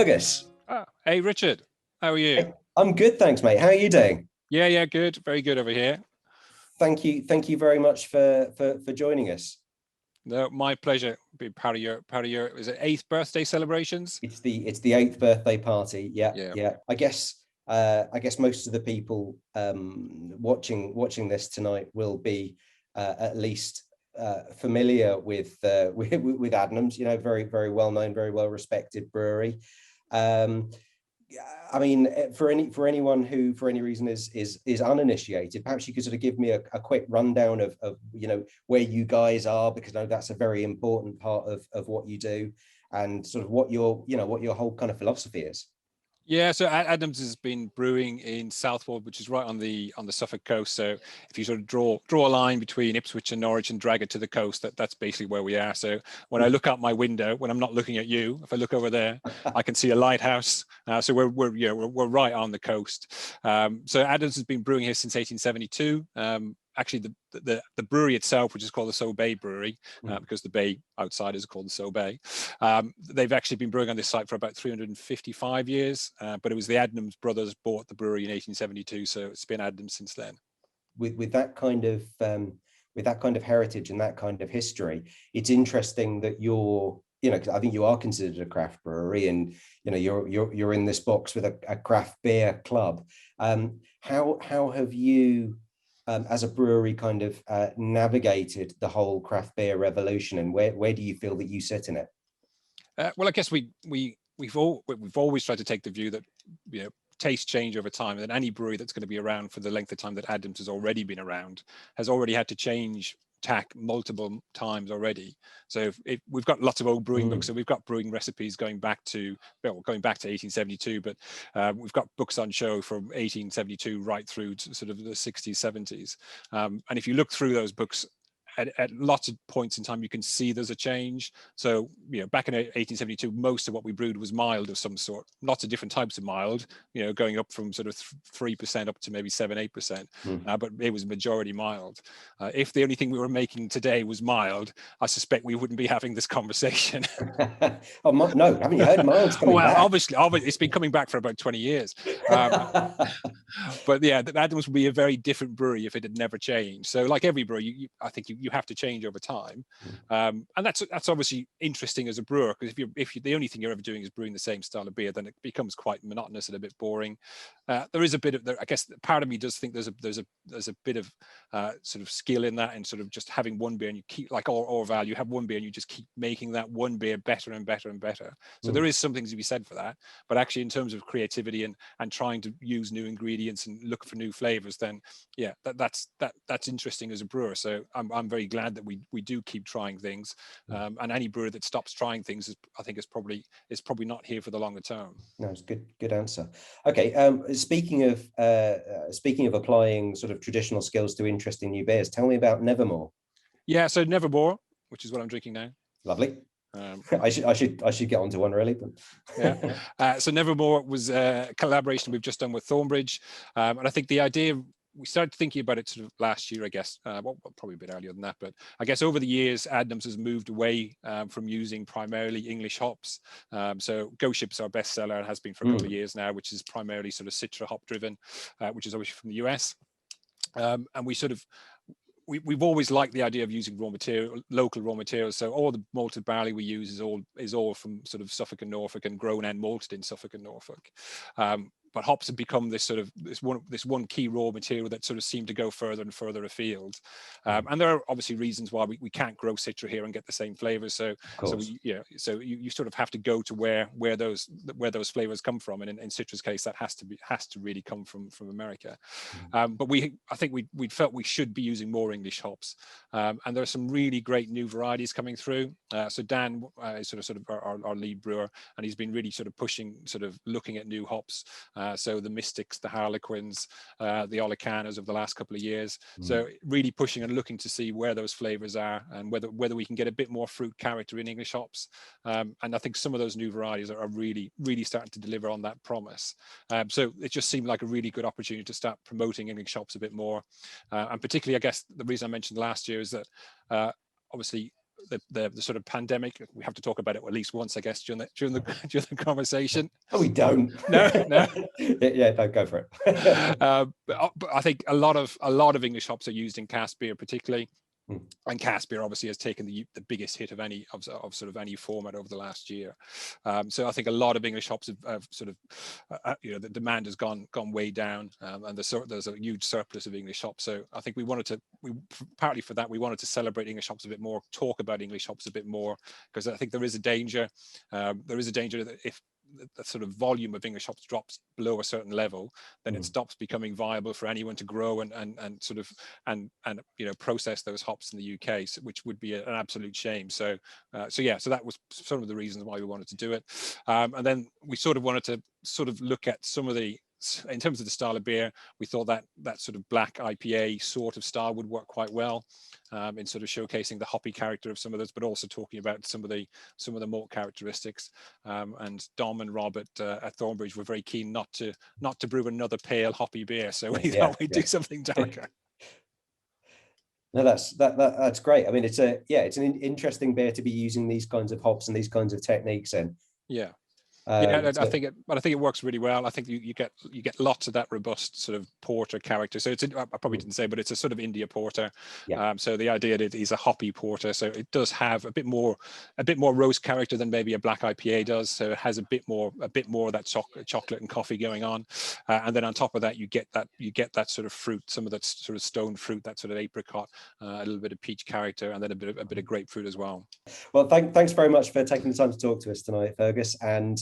Fergus. Hey Richard, how are you? Hey, I'm good, thanks, mate. How are you doing? Yeah, good. Very good over here. Thank you very much for joining us. No, my pleasure. Be part of your is it eighth birthday celebrations? It's the eighth birthday party. Yeah, Yeah. yeah. I guess most of the people watching this tonight will be at least familiar with Adnams. You know, very well known, very well respected brewery. Um, I mean, for anyone who for any reason is uninitiated, perhaps you could sort of give me a quick rundown of where you guys are, because I know that's a very important part of what you do, and sort of what your whole kind of philosophy is. Yeah, so Adnams has been brewing in Southwold, which is right on the Suffolk coast. So if you sort of draw a line between Ipswich and Norwich and drag it to the coast, that's basically where we are. So when I look out my window, when I'm not looking at you, if I look over there, I can see a lighthouse. So we're right on the coast. So Adnams has been brewing here since 1872. Actually, the brewery itself, which is called the Sow Bay Brewery, because the bay outside is called the Sow Bay, they've actually been brewing on this site for about 355 years. But it was the Adnams brothers bought the brewery in 1872, so it's been Adnams since then. With that kind of heritage and that kind of history, it's interesting that because I think you are considered a craft brewery, and you're in this box with a craft beer club. How have you, as a brewery, kind of navigated the whole craft beer revolution, and where do you feel that you sit in it? Well, I guess we've always tried to take the view that tastes change over time, and that any brewery that's going to be around for the length of time that Adams has already been around has already had to change tack multiple times already. So if we've got lots of old brewing books, so we've got brewing recipes going back to 1872, but we've got books on show from 1872 right through to sort of the 60s, 70s. And if you look through those books, at lots of points in time, you can see there's a change. So, back in 1872, most of what we brewed was mild of some sort. Lots of different types of mild, going up from sort of 3% up to maybe 7-8%. But it was majority mild. If the only thing we were making today was mild, I suspect we wouldn't be having this conversation. Oh no, haven't you heard mild's coming well, back? obviously, it's been coming back for about 20 years. But yeah, Adams would be a very different brewery if it had never changed. So, like every brewery, I think you have to change over time, and that's obviously interesting as a brewer, because if you the only thing you're ever doing is brewing the same style of beer, then it becomes quite monotonous and a bit boring. There is a bit of, I guess, part of me does think there's a bit of sort of skill in that, and sort of just having one beer, and you keep, like all value, you have one beer and you just keep making that one beer better and better and better. So there is something to be said for that. But actually, in terms of creativity and trying to use new ingredients and look for new flavors, then yeah, that's interesting as a brewer. So I'm very glad that we do keep trying things, and any brewer that stops trying things I think is probably not here for the longer term. No, it's good answer. Okay, speaking of applying sort of traditional skills to interesting new beers, tell me about Nevermore. Yeah, so Nevermore, which is what I'm drinking now. Lovely. I should get onto one really. But yeah. So Nevermore was a collaboration we've just done with Thornbridge, and I think the idea, we started thinking about it sort of last year, I guess. Well, probably a bit earlier than that, but I guess over the years, Adnams has moved away from using primarily English hops. So Ghost Ship's our best seller, and has been for a couple of years now, which is primarily sort of Citra hop driven, which is obviously from the US. And we've always liked the idea of using local raw materials. So all the malted barley we use is all from sort of Suffolk and Norfolk, and grown and malted in Suffolk and Norfolk. But hops have become this one key raw material that sort of seemed to go further and further afield. And there are obviously reasons why we can't grow Citra here and get the same flavors. So you sort of have to go to where those flavors come from. And in Citra's case, that has to really come from America. But I think we felt we should be using more English hops. And there are some really great new varieties coming through. So Dan is sort of our lead brewer, and he's been really sort of pushing, sort of looking at new hops. So the Mystics, the Harlequins, the Olicanas of the last couple of years. So really pushing and looking to see where those flavors are, and whether we can get a bit more fruit character in English hops. And I think some of those new varieties are really, really starting to deliver on that promise. So it just seemed like a really good opportunity to start promoting English hops a bit more. And particularly, I guess, the reason I mentioned last year is that obviously the sort of pandemic. We have to talk about it at least once, I guess, during the conversation. Oh, we don't. No. Yeah, no, go for it. But I think a lot of English hops are used in cask beer, particularly. And cask beer obviously has taken the biggest hit of any of sort of any format over the last year. So I think a lot of English hops have sort of, the demand has gone way down, and there's a huge surplus of English hops. So I think we partly for that, we wanted to celebrate English hops a bit more, talk about English hops a bit more, because I think there is a danger that if the sort of volume of English hops drops below a certain level, then it stops becoming viable for anyone to grow and sort of process those hops in the UK, which would be an absolute shame. So that was some of the reasons why we wanted to do it. And then we sort of wanted to sort of look at some of the, in terms of the style of beer, we thought that sort of black IPA sort of style would work quite well in sort of showcasing the hoppy character of some of those, but also talking about some of the malt characteristics. And Dom and Rob at Thornbridge were very keen not to brew another pale hoppy beer, so we thought we'd do something darker. No, that's great. I mean, it's an interesting beer to be using these kinds of hops and these kinds of techniques in. Yeah. I think it works really well. I think you get lots of that robust sort of porter character. So I probably didn't say, but it's a sort of India porter. Yeah. So the idea that it is a hoppy porter, so it does have a bit more roast character than maybe a black IPA does. So it has a bit more of that chocolate and coffee going on, and then on top of that you get that sort of fruit, some of that sort of stone fruit, that sort of apricot, a little bit of peach character, and then a bit of grapefruit as well. Well, thanks very much for taking the time to talk to us tonight, Fergus, and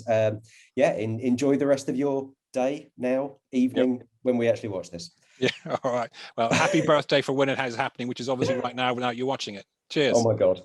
enjoy the rest of your day now, evening, when we actually watch this. Yeah, all right. Well, happy birthday for when it is happening, which is obviously right now without you watching it. Cheers. Oh my God.